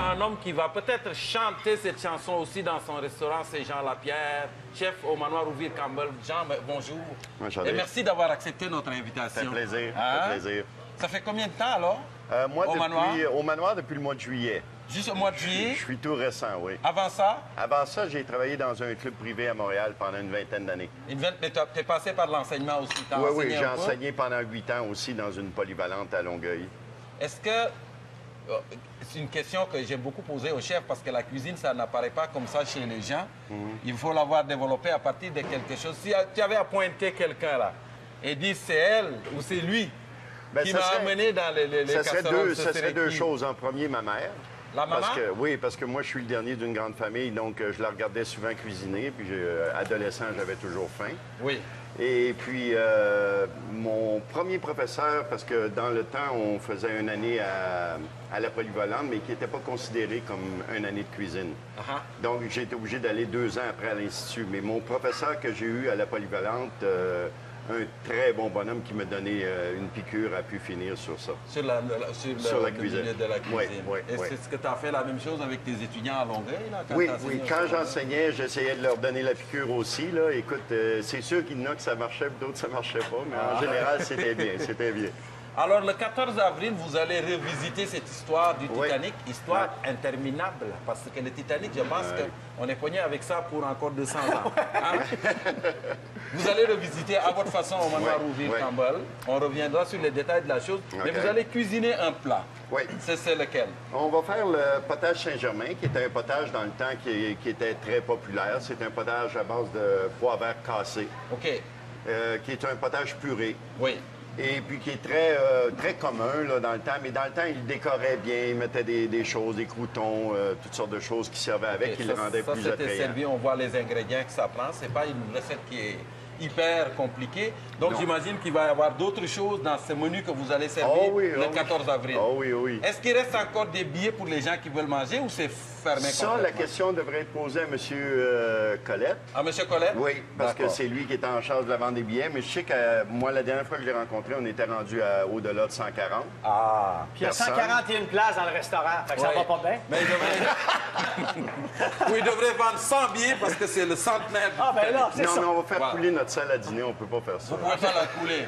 un homme qui va peut-être chanter cette chanson aussi dans son restaurant, c'est Jean Lapierre, chef au manoir Rouville Campbell. Jean, bonjour. Enchanté. Et merci d'avoir accepté notre invitation. Ça fait plaisir, Hein? ça fait plaisir. Ça fait combien de temps alors? Moi, au manoir depuis le mois de juillet. Juste au mois de juillet? Je suis tout récent, oui. Avant ça? Avant ça, j'ai travaillé dans un club privé à Montréal pendant une vingtaine d'années. Mais tu es passé par l'enseignement aussi? Oui, j'ai enseigné pendant 8 ans aussi dans une polyvalente à Longueuil. Est-ce que... C'est une question que j'ai beaucoup posée au chef parce que la cuisine, ça n'apparaît pas comme ça chez les gens. Il faut l'avoir développé à partir de quelque chose. Si tu avais à pointer quelqu'un là et dire c'est elle ou c'est lui qui m'a amené dans les casseroles, ça serait deux choses. En premier, ma mère. La maman? Oui, parce que moi, je suis le dernier d'une grande famille, donc je la regardais souvent cuisiner. Puis, adolescent, j'avais toujours faim. Oui. Et puis, mon premier professeur, parce que dans le temps, on faisait une année à la polyvalente, mais qui n'était pas considérée comme une année de cuisine. Donc, j'ai été obligé d'aller 2 ans après à l'Institut. Mais mon professeur que j'ai eu à la polyvalente, un très bon bonhomme qui m'a donné une piqûre, a pu finir sur ça. Sur la cuisine. De la cuisine. Oui. Est-ce que tu as fait la même chose avec tes étudiants à Longueuil? Là, Oui. Quand j'enseignais, j'essayais de leur donner la piqûre aussi. Là. Écoute, c'est sûr qu'il y en a que ça marchait, d'autres ça marchait pas, mais en général, c'était bien. Alors, le 14 avril, vous allez revisiter cette histoire du Titanic, histoire interminable, parce que le Titanic, je pense qu'on est pogné avec ça pour encore 200 ans. Hein? Vous allez revisiter à votre façon au manoir Rouville Campbell. On reviendra sur les détails de la chose, mais vous allez cuisiner un plat. Oui. C'est lequel? On va faire le potage Saint-Germain, qui était un potage dans le temps qui était très populaire. C'est un potage à base de pois verts cassés. OK. Qui est un potage puré. Oui. Et puis qui est très commun là, dans le temps. Mais dans le temps, il décorait bien, il mettait des choses, des croûtons, toutes sortes de choses qui servaient avec, qui le rendaient plus attrayant. C'était servi, on voit les ingrédients que ça prend. C'est pas une recette qui est hyper compliquée. Donc j'imagine qu'il va y avoir d'autres choses dans ce menu que vous allez servir le 14 avril. Oui. Est-ce qu'il reste encore des billets pour les gens qui veulent manger ou c'est fermé complètement? La question devrait être posée à M. Colette. À M. Colette? Oui, parce que c'est lui qui est en charge de la vente des billets. Mais je sais que moi, la dernière fois que je l'ai rencontré, on était rendu au-delà de 140. Ah! Puis il y a 141 places dans le restaurant. Fait que ça va pas bien. Mais il devrait vendre 100 billets parce que c'est le centenaire. Ah, ben là, c'est ça. Non, on va faire couler notre salle à dîner. On peut pas faire ça. Vous pouvez pas la couler.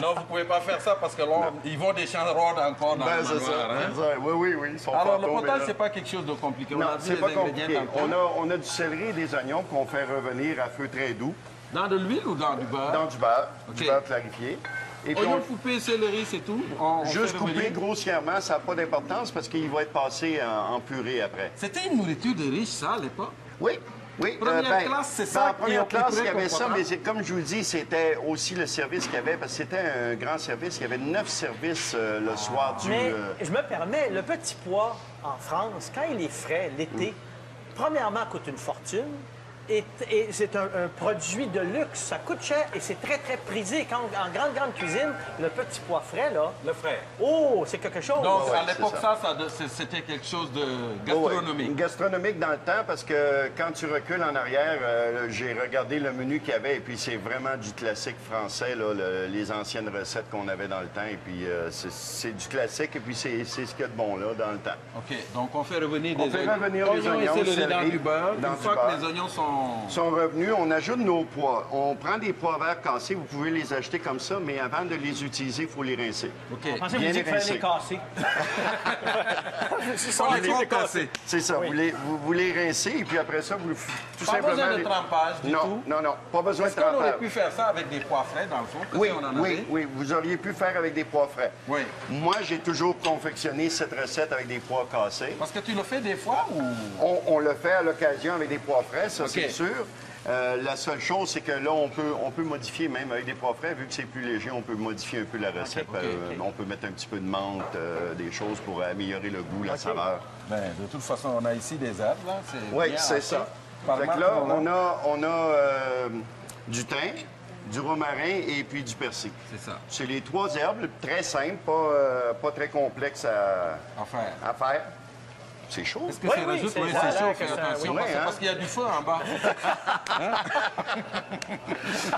Non, vous pouvez pas faire ça parce que là, ils vont des champs de rôde encore dans le manoir. Hein? Oui. Ils sont alors, le potage, c'est pas quelque chose de compliqué. Non, c'est pas compliqué. On a du céleri et des oignons qu'on fait revenir à feu très doux. Dans de l'huile ou dans du beurre? Dans du beurre. Du beurre clarifié. Et puis oignons coupés, céleri, c'est tout? Juste coupé grossièrement, ça n'a pas d'importance parce qu'il va être passé en purée après. C'était une nourriture de riche, ça, à l'époque? Oui. Première classe, c'est ça? En première classe, il y avait ça, mais comme je vous dis, c'était aussi le service qu'il y avait, parce que c'était un grand service. Il y avait 9 services le soir du... Mais je me permets, le petit pois en France, quand il est frais, l'été, premièrement, coûte une fortune. Et c'est un produit de luxe. Ça coûte cher et c'est très, très prisé. Quand, en grande cuisine, le petit pois frais, là... Le frais. Oh, c'est quelque chose. Donc, à l'époque, c'était quelque chose de gastronomique. Gastronomique dans le temps, parce que quand tu recules en arrière, j'ai regardé le menu qu'il y avait, et puis c'est vraiment du classique français, là, les anciennes recettes qu'on avait dans le temps. Et puis, c'est du classique, et puis c'est ce qu'il y a de bon, là, dans le temps. OK. Donc, on fait revenir des oignons et céleri dans du beurre. Une fois que les oignons sont revenus, on ajoute nos pois. On prend des pois verts cassés, vous pouvez les acheter comme ça, mais avant de les utiliser, il faut les rincer. OK. Je pensais que vous disiez qu'il fallait les casser. C'est ça. Vous les rincez, et puis après ça, vous tout simplement... Pas besoin de trempage du tout? Non, pas besoin de trempage. Est-ce qu'on aurait pu faire ça avec des pois frais, dans le fond? Oui, vous auriez pu faire avec des pois frais. Oui. Moi, j'ai toujours confectionné cette recette avec des pois cassés. Parce que tu le fais des fois ou... On le fait à l'occasion avec des pois frais, ça c'est sûr. La seule chose, c'est que là, on peut modifier même avec des pois frais, vu que c'est plus léger, on peut modifier un peu la recette. On peut mettre un petit peu de menthe, des choses pour améliorer le goût, la saveur. Bien, de toute façon, on a ici des herbes, là. Oui, c'est ça. Fait que là, on a du thym, du romarin et puis du persil. C'est ça. C'est les 3 herbes, très simples, pas très complexes à faire. C'est chaud. Est-ce que Oui, ça oui, rajoute? c'est Oui, ça, c'est chaud. là, Fais que ça- attention. oui, parce- hein. Parce qu'il y a du feu en bas.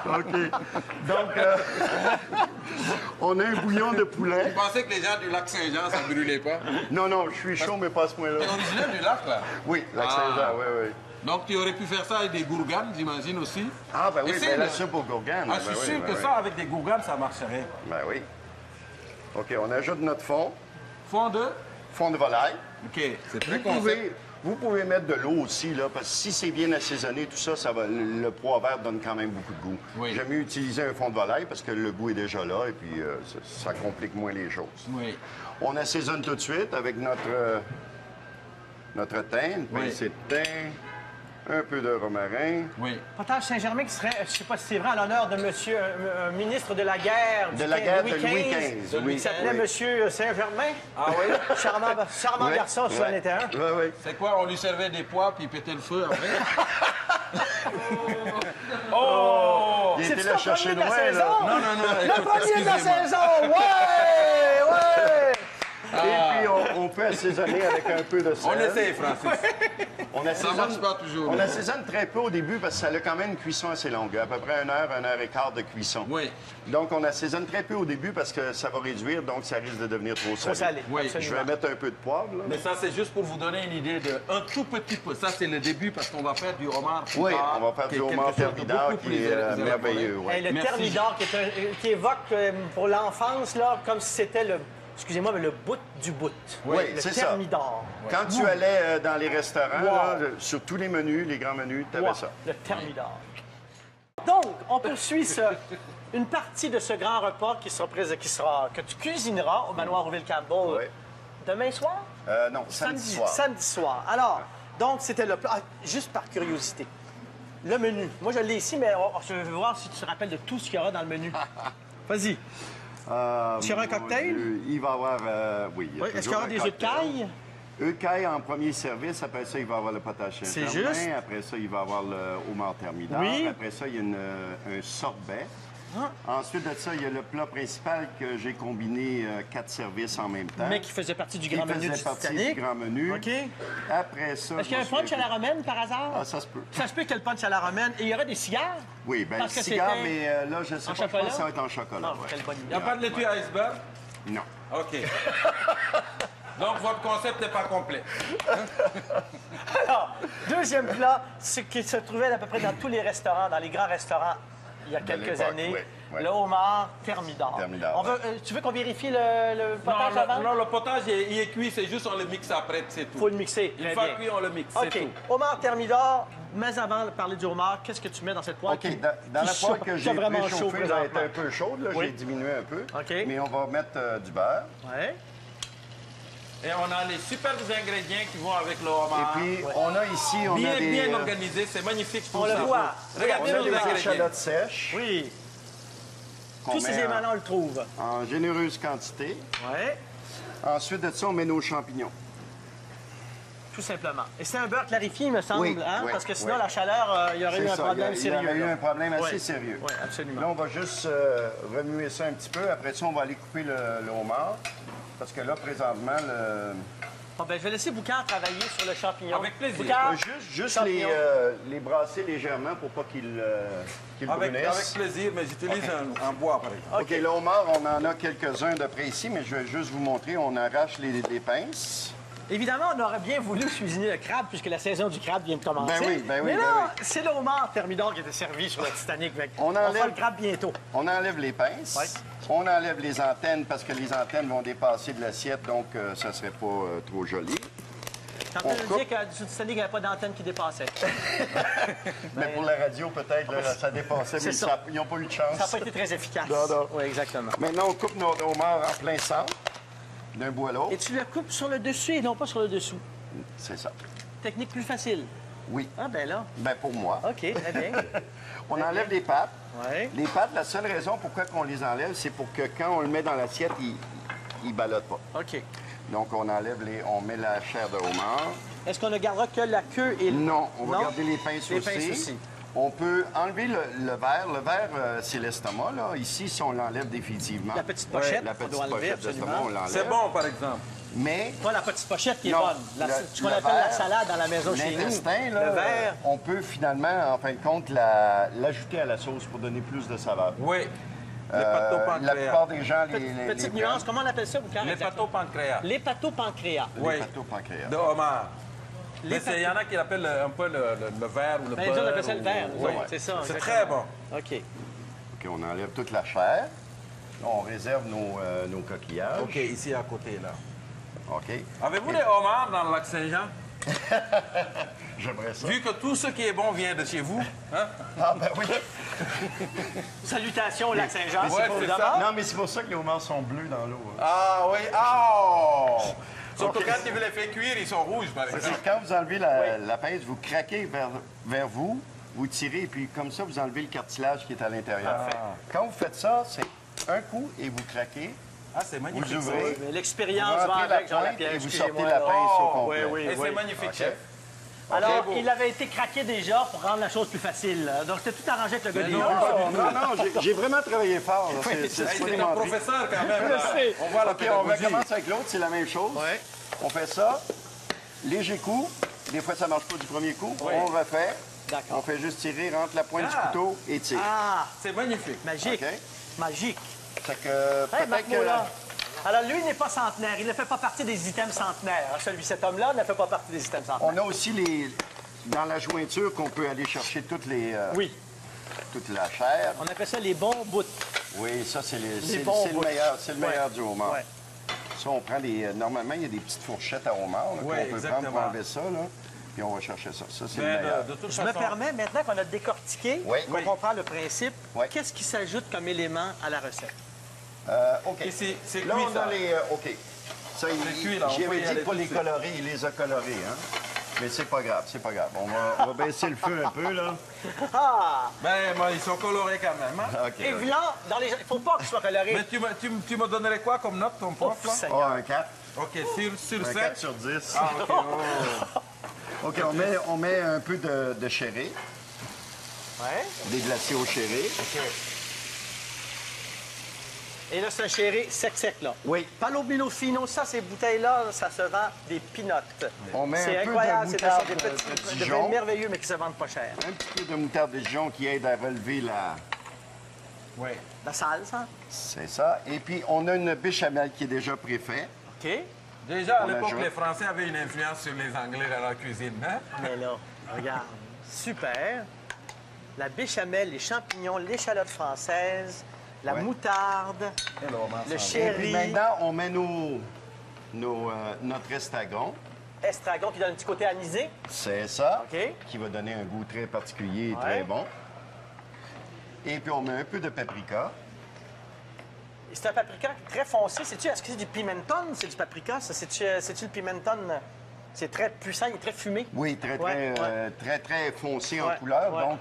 OK. Donc, on a un bouillon de poulet. Je pensais que les gens du lac Saint-Jean, ça ne brûlait pas. Non, non, je suis chaud, mais pas à ce point-là. T'es originaire du lac, là? Oui, lac Ah. Saint-Jean, oui, oui. Donc, tu aurais pu faire ça avec des gourganes, j'imagine aussi. Ah, ben oui, Essaye ben la de- soupe aux gourganes. Ah, je suis sûr que ça, avec des gourganes, ça marcherait. Ben oui. OK, on ajoute notre fond Fond de volaille. OK, c'est très Vous pouvez mettre de l'eau aussi, là, parce que si c'est bien assaisonné, tout ça, le pois vert donne quand même beaucoup de goût. Oui. J'aime mieux utiliser un fond de volaille parce que le goût est déjà là et puis ça complique moins les choses. Oui. On assaisonne tout de suite avec notre thym, une Oui. pincée de thym, un peu de romarin. Oui. Potage Saint-Germain qui serait, je ne sais pas si c'est vrai, en l'honneur de monsieur, un ministre de la guerre De la guerre de Louis XV. Il s'appelait Oui. monsieur Saint-Germain. Ah oui? Charmant Ouais, garçon, si ouais. c'en était un. Oui, oui. C'est quoi? On lui servait des pois puis il pétait le feu après? Il était C'est-tu là ton chercher premier de la loin, saison? là. Non, non, non. Le écoute, premier de la excusez-moi. saison! Ouais! Ouais! Et puis, on peut assaisonner avec un peu de sel. On essaie, Francis. On Ça marche pas toujours. On assaisonne très peu au début parce que ça a quand même une cuisson assez longue, à peu près 1 heure et quart de cuisson. Oui. Donc, on assaisonne très peu au début parce que ça va réduire, donc ça risque de devenir trop salé. Trop salé. Oui, Je absolument. vais mettre un peu de poivre, là. Mais ça, c'est juste pour vous donner une idée de un tout petit peu. Ça, c'est le début parce qu'on va faire du homard. plus Oui, tard, on va faire qui du est homard quelque chose de thermidor beaucoup qui est plus élaboré. merveilleux. ouais. Hey, le Merci. thermidor qui évoque pour l'enfance, là, comme si c'était le, excusez-moi, mais le bout du bout. Oui, le c'est ça. thermidor. Quand tu allais dans les restaurants, Wow. là, sur tous les menus, les grands menus, tu avais Wow, ça. le thermidor. Donc, on poursuit une partie de ce grand repas que tu cuisineras au manoir Rouville-Campbell Oui. demain soir? Non, samedi soir. Samedi soir. Alors, donc, c'était le plat. Ah, juste par curiosité. Le menu. Moi, je l'ai ici, mais je veux voir si tu te rappelles de tout ce qu'il y aura dans le menu. Vas-y. Est-ce qu'il y aura un Mon cocktail? Dieu, il va y avoir... oui, il y a Oui. Est-ce qu'il y toujours aura un des œufs de cocktail. caille? Œufs de caille en premier service. Après ça, il va y avoir le potage C'est Saint-Germain. juste. Après ça, il va y avoir le homard thermidor. Oui. Après ça, il y a un sorbet. Ah. Ensuite de ça, il y a le plat principal que j'ai combiné 4 services en même temps. Mais qui faisait partie du Qui grand menu faisait du partie Titanic. du grand menu. OK. Après ça... Est-ce qu'il y a un je me punch à souviens la romaine, par hasard? plus. Ah, ça se peut. Ça se peut qu'il y ait le punch à la romaine. Et il y aura des cigares? Oui, bien, Parce que cigare, c'était mais là, je sais en pas, je pense chocolat? que ça va être en chocolat. Ah, ouais. quelle bonne Il idée. n'y a pas de laitue à iceberg? Non. OK. Donc, votre concept n'est pas complet. Alors, deuxième plat, ce qui se trouvait à peu près dans tous les restaurants, dans les grands restaurants, il y a quelques l'époque, années. oui, oui. Le homard thermidor. Thermidor, On veut, tu veux qu'on vérifie le potage avant? Non, le potage, il est cuit, c'est juste on le mixe après, c'est tout. Il faut le mixer. Une Très fois bien. cuit, on le mixe, c'est OK. tout. Homard thermidor, mais avant de parler du homard, qu'est-ce que tu mets dans cette poêle? OK, dans la poêle que j'ai vraiment chaud préchauffée, elle est présentement. un peu chaude. Là, Oui. j'ai diminué un peu. OK. Mais on va mettre du beurre. Ouais. Et on a les superbes ingrédients qui vont avec le homard. Et puis, on a ici, on a des... Bien organisé, c'est magnifique tout On ça. le voit. Regardez on a nos des ingrédients. échalotes sèches. Oui. qu'on Tous ces met éléments-là, on le trouve. en généreuse quantité. Ouais. Ensuite de ça, on met nos champignons. Tout simplement. Et c'est un beurre clarifié, il me semble, Oui, hein? oui, Parce que sinon, oui. la chaleur, il y aurait eu un C'est ça, problème il y sérieux. aurait eu là. un problème assez Ouais. sérieux. Oui, absolument. Là, on va juste remuer ça un petit peu. Après ça, on va aller couper le homard. Parce que là, présentement, Bon, ben, je vais laisser Boucard travailler sur le champignon. Avec plaisir. Boucard, juste champignon. les brasser légèrement pour pas qu'ils Avec brunissent. plaisir, mais j'utilise un bois, par exemple. OK, le homard, on en a quelques-uns de près ici, mais je vais juste vous montrer. On arrache les pinces. Évidemment, on aurait bien voulu cuisiner le crabe, puisque la saison du crabe vient de commencer. Ben oui, ben oui, Mais ben là, oui. c'est le homard thermidor qui était servi sur le Titanic. On On fera enlève- le crabe bientôt. On enlève les pinces. Ouais. On enlève les antennes parce que les antennes vont dépasser de l'assiette, donc ça serait pas trop joli. T'es en train de me dire que sur le Titanic, il n'y avait pas d'antenne qui dépassait. Mais pour la radio, peut-être, là, ça dépassait, C'est mais ça. ils n'ont pas eu de chance. Ça n'a pas été très efficace. Non, non. Oui, exactement. Maintenant, on coupe notre homard en plein centre, d'un bout à l'autre. Et tu le coupes sur le dessus et non pas sur le dessous. C'est ça. Technique plus facile. Oui. Ah, ben là. Ben pour moi. OK, très bien. On enlève les pattes. Oui. Les pattes, la seule raison pourquoi on les enlève, c'est pour que quand on le met dans l'assiette, il ne ballotte pas. OK. Donc, on met la chair de homard. Est-ce qu'on ne gardera que la queue et le... Non, on va Non? garder les pinces Les aussi. pinces aussi. On peut enlever le verre. Le verre, c'est l'estomac, là. Ici, si on l'enlève définitivement. La petite pochette, la on petite doit enlever, pochette d'estomac, absolument. on l'enlève. C'est bon, par exemple. Mais... Pas la petite pochette qui est Non, bonne. Ce qu'on le appelle la verre, salade dans la maison chez nous. l'intestin, là, Le verre. on peut finalement, en fin de compte, l'ajouter à la sauce pour donner plus de saveur. Oui. La plupart des gens, Petite les nuance, comment on appelle ça, Boucard? L'hépatopancréas. L'hépatopancréas. Oui. L'hépatopancréas. De homard. Mais il y en a qui l'appellent un peu le verre ou le Ben, beurre. les autres appellent ça le verre. Oui, Oui, c'est ça. C'est exactement. très bon. OK. OK, on enlève toute la chair. Là, on réserve nos coquillages. OK, ici à côté, là. OK. Avez-vous des homards dans le lac Saint-Jean? J'aimerais ça. Vu que tout ce qui est bon vient de chez vous, hein? Ah, ben oui. Salutations au lac Saint-Jean. Ouais, pour c'est le ça. homards. Non, mais c'est pour ça que les homards sont bleus dans l'eau. Hein. Ah oui, oh! Surtout quand tu veux les faire cuire, ils sont rouges, par C'est exemple. quand vous enlevez la pince, vous craquez vers vous, vous tirez, et puis comme ça, vous enlevez le cartilage qui est à l'intérieur. Quand vous faites ça, c'est un coup et vous craquez. Ah, c'est magnifique. Vous ouvrez. Mais vous l'expérience va rentrez la avec, pointe Jean-Lapierre. et vous excusez-moi, sortez la là. pince au Oh, complet. Oui, oui, Et c'est oui. magnifique, OK. chef. Alors, beau. il avait été craqué déjà pour rendre la chose plus facile. Donc, c'était tout arrangé avec le gars des non, yeux. Non, j'ai vraiment travaillé fort. là. Hey, C'est c'est un professeur, quand même. là. sais. On voit la OK, on va pédagogie. commencer avec l'autre, c'est la même chose. Ouais. On fait ça, léger coup. Des fois, ça ne marche pas du premier coup. On refait. D'accord. On fait juste tirer, rentre la pointe du couteau et tire. Ah, C'est magnifique. magique. OK. Magique. Fait que Hey, peut-être Marc que... Moulin. Alors, lui, il n'est pas centenaire. Il ne fait pas partie des items centenaires. Cet homme-là ne fait pas partie des items centenaires. On a aussi dans la jointure qu'on peut aller chercher toutes les... Oui. toute la chair. On appelle ça les bons bouts. Oui, ça, c'est bons le bouts. meilleur. C'est le meilleur du homard. Ouais. Ça, on prend des... Normalement, il y a des petites fourchettes à homard là, Oui, qu'on peut prendre exactement. pour enlever ça, là. Puis on va chercher ça. Ça, c'est le Mais meilleur. de toute Je me façon, permets, maintenant qu'on a décortiqué, Oui. qu'on comprend le principe, Oui. qu'est-ce qui s'ajoute comme élément à la recette? OK. Ici, c'est Là, cuit, on ça. a les... OK. Ça, cuit, là, on j'y peut avais y dit aller de pas tout les de suite. colorer. Il les a colorés, hein. Mais c'est pas grave, c'est pas grave. On va baisser le feu un peu, là. Ah! Ben, ils sont colorés quand même. Hein? OK. Et voilà, dans les... il ne faut pas qu'il soit coloré. Mais tu me donnerais quoi comme note, ton prof, là? Seigneur. Ah, un 4. OK, sur Un 5. 4 sur 10. Ah, OK. oh. OK, on met un peu de chéré, Ouais. des glaciers au chéré. Et là, c'est un chéré sec, là. Oui. Palomino fino, ça, ces bouteilles-là, ça se vend des pinottes. On met C'est un peu de incroyable, moutarde c'est des de petits, Dijon. vins merveilleux, mais qui se vendent pas cher. Un petit peu de moutarde de Dijon qui aide à relever la... Oui. La salle, ça? C'est ça. Et puis, on a une béchamel qui est déjà préfaite. OK. Déjà, à On l'époque, ajoute. les Français avaient une influence sur les Anglais dans la cuisine. Hein? Mais là, regarde. Super. La béchamel, les champignons, l'échalote française, la Ouais. moutarde, Et le homard le sans- Et puis chéri, maintenant, on met notre estragon. estragon qui donne un petit côté anisé. C'est ça. OK. Qui va donner un goût très particulier et Ouais. très bon. Et puis, on met un peu de paprika. Et c'est un paprika très foncé. Est-ce que c'est du pimenton? C'est du paprika, ça? C'est-tu le pimenton? C'est très puissant, il est très fumé. Oui, très, Ouais, très foncé en Ouais, couleur. ouais. Donc,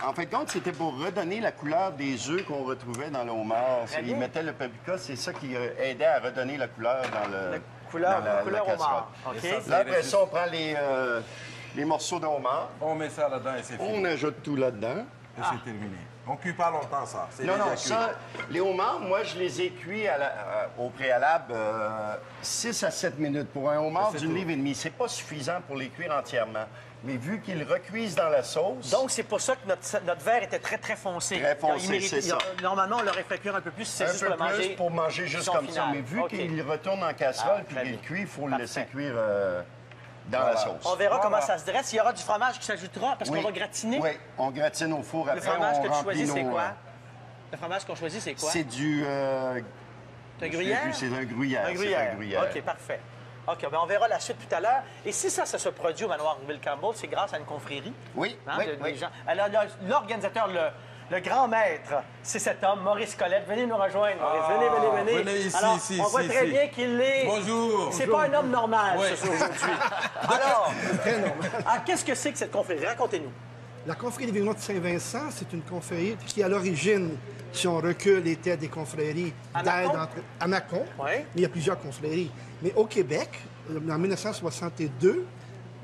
en fait, compte, c'était pour redonner la couleur des œufs qu'on retrouvait dans le homard. Très Ils bien. mettaient le paprika, c'est ça qui aidait à redonner la couleur dans le La couleur, dans la couleur casserole. homard. OK. Et ça, Là, après ça, on prend les morceaux de homard. On met ça là-dedans et c'est fini. On ajoute tout là-dedans. Et c'est terminé. On ne cuit pas longtemps, ça. C'est Non, déjà non, cuit. ça, les homards, moi, je les ai cuits au préalable 6 à 7 minutes. Pour un homard C'est d'une tout. livre et demie, c'est pas suffisant pour les cuire entièrement. Mais vu qu'ils recuisent dans la sauce... Donc, c'est pour ça que notre verre était très, très foncé. Très foncé, Il mérite- c'est ça. Normalement, on l'aurait fait cuire un peu plus si c'est un juste peu pour le plus manger. pour manger juste son comme ça. final. Mais vu OK. qu'il retourne en casserole Ah, puis très qu'il est bien. cuit, il faut le Parfait. laisser cuire dans Voilà. la sauce. On verra Voilà. comment ça se dresse. Il y aura du fromage qui s'ajoutera parce qu'on va gratiner. Oui, on gratine au four Le après, fromage on que tu remplit choisis, c'est nos... quoi? Le fromage qu'on choisit, c'est quoi? C'est du... C'est un gruyère? C'est un gruyère. Un c'est gruyère. un gruyère. OK, parfait. OK, ben on verra la suite tout à l'heure. Et si ça se produit au manoir Will Campbell, c'est grâce à une confrérie. Oui, Hein, oui, des oui. gens. Alors, l'organisateur, le grand maître, c'est cet homme, Maurice Colette. Venez nous rejoindre, Maurice. Ah, venez. venez ici, Alors, ici, on voit ici, très ici. bien qu'il est... Bonjour. C'est pas un homme normal, Oui. ce soir, aujourd'hui. Alors, qu'est-ce que c'est que cette confrérie? Racontez-nous. La confrérie des Vignobles de Saint-Vincent, c'est une confrérie qui, à l'origine, si on recule, était des confréries À d'aide Mâcon? à Mâcon. Oui. Mais il y a plusieurs confréries. Mais au Québec, en 1962,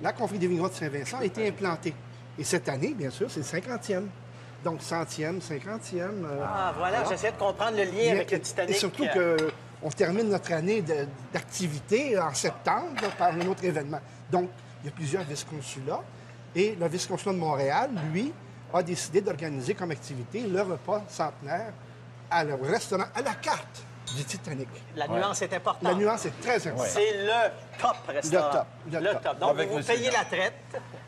la confrérie des Vignobles de Saint-Vincent a été implantée. Et cette année, bien sûr, c'est le 50e. Donc, 100e, 50e. Voilà, j'essayais de comprendre le lien avec le Titanic. Et surtout qu'on termine notre année d'activité en septembre par un autre événement. Donc, il y a plusieurs vice-consulats. Et le vice-consulat de Montréal, lui, a décidé d'organiser comme activité le repas centenaire au restaurant à la carte du Titanic. La nuance est importante. La nuance est très importante. C'est le top restaurant. Le top. Donc, Avec vous payez la traite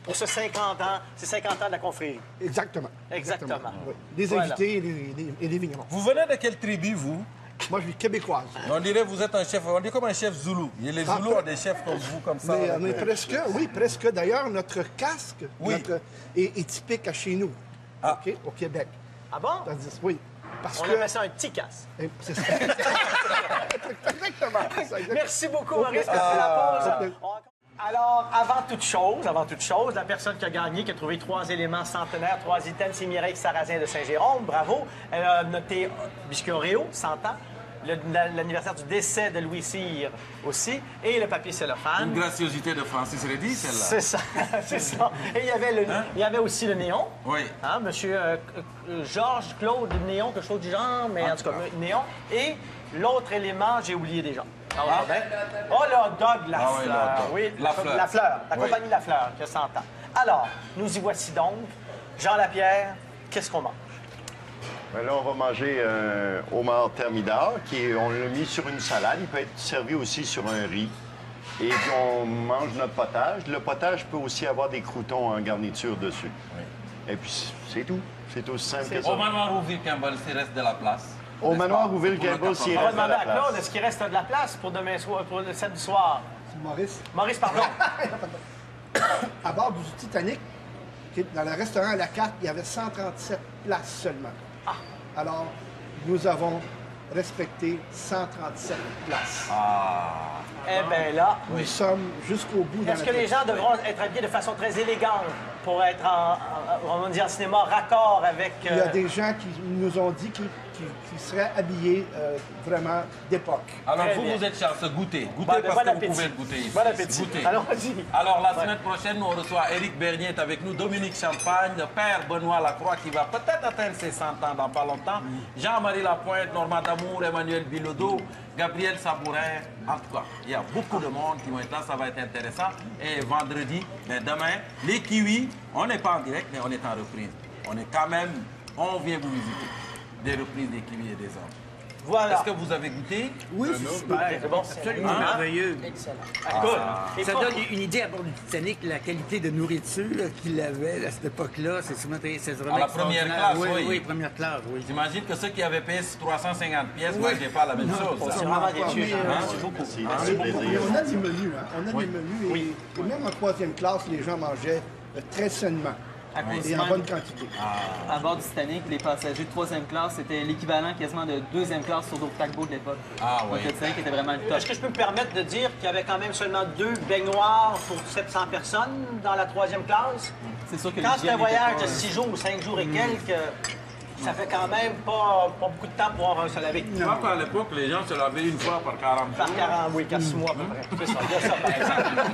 pour ce 50 ans. C'est 50 ans de la confrérie. Exactement. Exactement. Oui. Les Voilà. invités et les vignerons. Vous venez de quelle tribu, vous? Moi, je suis québécoise. On dirait que vous êtes un chef, on dit comme un chef zoulou. Et les zoulous ont des chefs comme vous, comme ça. Mais presque, oui, presque. D'ailleurs, notre casque est typique à chez nous, OK, au Québec. Ah bon? Oui. Parce On que... appelle ça un petit casse. C'est ça. Exactement. Merci beaucoup, Maurice. Merci la pause. Alors, avant toute chose, la personne qui a gagné, qui a trouvé 3 éléments centenaires, 3 items, c'est Mireille Sarrazin de Saint-Jérôme. Bravo. Elle a noté biscuit Oreo, 100 ans. L'anniversaire du décès de Louis Cyr aussi. Et le papier cellophane. Une graciosité de Francis Reddy, celle-là. C'est ça, c'est ça. Et il y avait aussi le néon. Oui. Hein, monsieur Georges Claude Néon, quelque chose du genre, mais en tout cas, néon. Et l'autre élément, j'ai oublié déjà. Oh, le hot dog, la fleur. Oui, le hot dog. Oui, La fleur. La fleur, la Oui. compagnie La Fleur, qui a 100 ans. Alors, nous y voici donc. Jean Lapierre, qu'est-ce qu'on mange? Ben là, on va manger un homard thermidor, on l'a mis sur une salade. Il peut être servi aussi sur un riz. Et puis, on mange notre potage. Le potage peut aussi avoir des croûtons en garniture dessus. Et puis, c'est tout. C'est aussi simple que ça. Au manoir Rouville-Campbell, s'il reste de la place. Au manoir Rouville-Campbell, s'il On va reste de demander la à Claude, place. est-ce qu'il reste de la place pour demain soir, pour le samedi soir? Maurice, Maurice, pardon. à bord du Titanic, dans le restaurant à la carte, il y avait 137 places seulement. Alors, nous avons respecté 137 places. Eh bien là, Nous sommes jusqu'au bout. est-ce que les gens devront être habillés de façon très élégante pour être on dit en cinéma, raccord avec... Il y a des gens qui nous ont dit qu'ils seraient habillés vraiment d'époque. Alors, Très vous, bien. vous êtes chanceux. Goûtez. Goûtez Bon, parce bon que vous appétit. pouvez le goûter ici. Bon appétit. Goûtez. Allons-y. Alors, la semaine prochaine, nous on reçoit Éric Bernier est avec nous, Dominique Champagne, le père Benoît Lacroix qui va peut-être atteindre ses 100 ans dans pas longtemps, Jean-Marie Lapointe, Normand Damour, Emmanuel Bilodeau, Gabriel Sabourin. En tout cas, il y a beaucoup de monde qui vont être là, ça va être intéressant. Et vendredi, demain, les kiwis, on n'est pas en direct, mais on est en reprise. On est quand même, on vient vous visiter. Des reprises des kiwis et des hommes. Voilà. Est-ce que vous avez goûté? Oui, C'est bon. Absolument merveilleux. Écoute, et Ça pour- donne une idée à bord du Titanic, la qualité de nourriture qu'il avait à cette époque-là. C'est vraiment À la première extraordinaire. classe, oui. oui. Oui, première classe, oui. J'imagine que ceux qui avaient payé 350 pièces ne mangeaient pas la même chose. on s'est vraiment déçus, Jean. Merci beaucoup. Merci, Mais c'est plaisir. on a des menus, hein. On a des menus et même en 3e classe, les gens mangeaient très sainement et en bonne quantité. À bord du Titanic, les passagers de 3e classe, c'était l'équivalent quasiment de 2e classe sur d'autres paquebots de l'époque. Ah oui. Donc le Titanic était vraiment le top. Est-ce que je peux me permettre de dire qu'il y avait quand même seulement 2 baignoires pour 700 personnes dans la 3e classe? C'est sûr que Quand c'est un l'hygiène voyage était de pas, 6 jours ou 5 jours et quelques, ça fait quand même pas beaucoup de temps pour avoir se laver. Je crois qu'à l'époque, les gens se lavaient une fois par 40 Par jours. 40, oui, 4 mois à peu près. C'est ça, il y a ça, par exemple.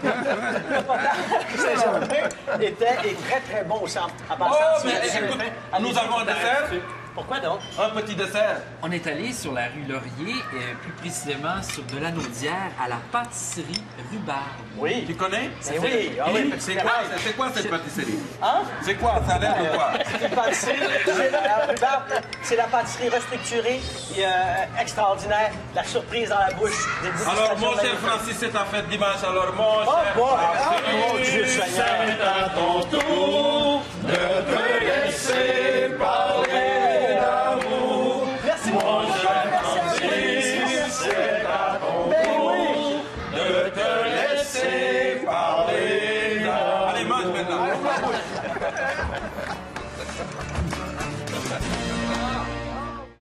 Le potage Saint-Germain est très, très bon aussi. En passant, Oh, si mais vous avez écoute, fait, nous allez-y, avons un dessert. Pourquoi donc? Un petit dessert. On est allé sur la rue Laurier, plus précisément sur de la Naudière, à la pâtisserie Rhubarbe. Oui. Tu connais? Eh oui, ah oui, C'est petit quoi, rail. c'est quoi cette pâtisserie? Hein? C'est quoi? Ça a l'air de quoi? C'est une pâtisserie. C'est la pâtisserie restructurée et extraordinaire. La surprise dans la bouche. Des Alors, mon dégustations cher magnifiques. Francis, c'est ta fête dimanche. Alors, mon Oh, cher boy! Francis, Oh, mon Dieu Seigneur! c'est à ton tour de te laisser